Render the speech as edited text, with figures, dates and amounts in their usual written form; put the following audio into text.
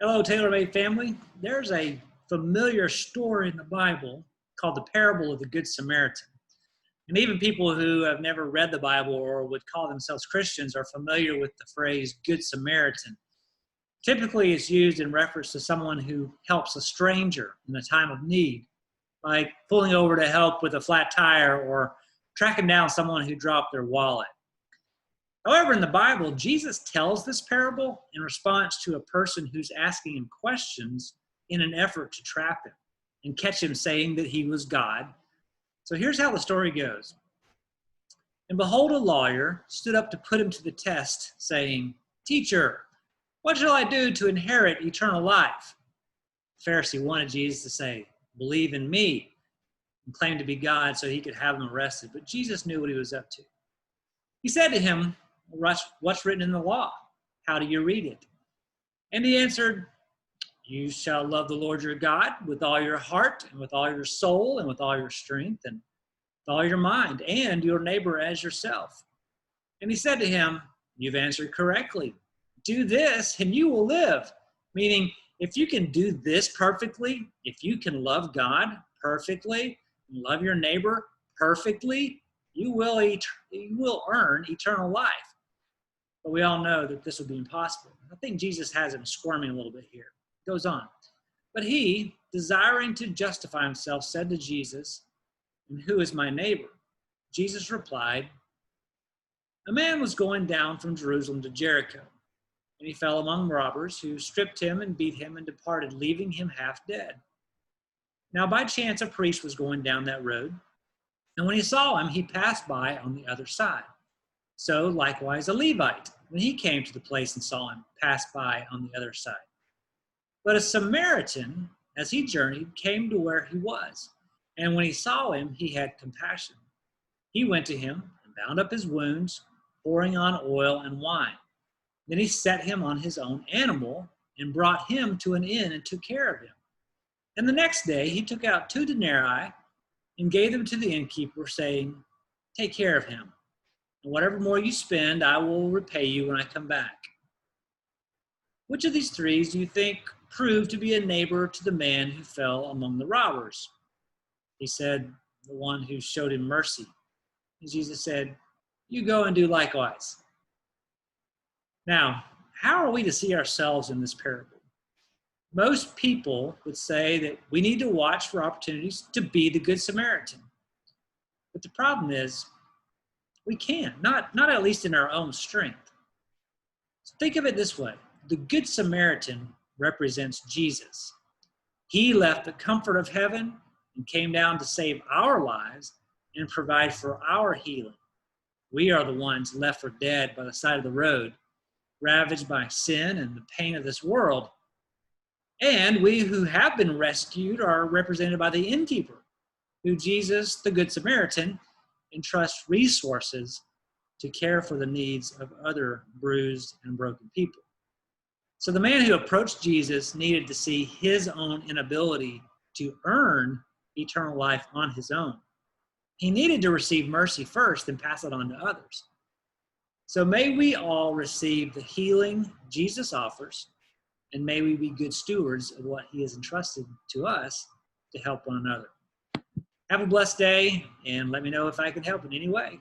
Hello, Tailor-Made family. There's a familiar story in the Bible called the parable of the Good Samaritan. And even people who have never read the Bible or would call themselves Christians are familiar with the phrase Good Samaritan. Typically, it's used in reference to someone who helps a stranger in a time of need, like pulling over to help with a flat tire or tracking down someone who dropped their wallet. However, in the Bible, Jesus tells this parable in response to a person who's asking him questions in an effort to trap him and catch him saying that he was God. So here's how the story goes. And behold, a lawyer stood up to put him to the test, saying, "Teacher, what shall I do to inherit eternal life?" The Pharisee wanted Jesus to say, "Believe in me," and claim to be God so he could have him arrested. But Jesus knew what he was up to. He said to him, "What's written in the law? How do you read it?" And he answered, "You shall love the Lord your God with all your heart and with all your soul and with all your strength and with all your mind, and your neighbor as yourself." And he said to him, "You've answered correctly. Do this and you will live." Meaning, if you can do this perfectly, if you can love God perfectly and love your neighbor perfectly, you will earn eternal life. But we all know that this would be impossible. I think Jesus has him squirming a little bit here. It goes on. But he, desiring to justify himself, said to Jesus, "And who is my neighbor?" Jesus replied, "A man was going down from Jerusalem to Jericho, and he fell among robbers who stripped him and beat him and departed, leaving him half dead. Now by chance a priest was going down that road, and when he saw him, he passed by on the other side. So likewise a Levite, when he came to the place and saw him, passed by on the other side. But a Samaritan, as he journeyed, came to where he was, and when he saw him, he had compassion. He went to him and bound up his wounds, pouring on oil and wine. Then he set him on his own animal and brought him to an inn and took care of him. And the next day he took out 2 denarii and gave them to the innkeeper, saying, 'Take care of him, and whatever more you spend, I will repay you when I come back.' Which of these 3 do you think proved to be a neighbor to the man who fell among the robbers?" He said, "The one who showed him mercy." And Jesus said, "You go and do likewise." Now, how are we to see ourselves in this parable? Most people would say that we need to watch for opportunities to be the Good Samaritan. But the problem is, we can't, not at least in our own strength. So think of it this way. The Good Samaritan represents Jesus. He left the comfort of heaven and came down to save our lives and provide for our healing. We are the ones left for dead by the side of the road, ravaged by sin and the pain of this world. And we who have been rescued are represented by the innkeeper, who Jesus, the Good Samaritan, entrusts resources to care for the needs of other bruised and broken people. So the man who approached Jesus needed to see his own inability to earn eternal life on his own. He needed to receive mercy first and pass it on to others. So may we all receive the healing Jesus offers, and may we be good stewards of what he has entrusted to us to help one another. Have a blessed day, and let me know if I can help in any way.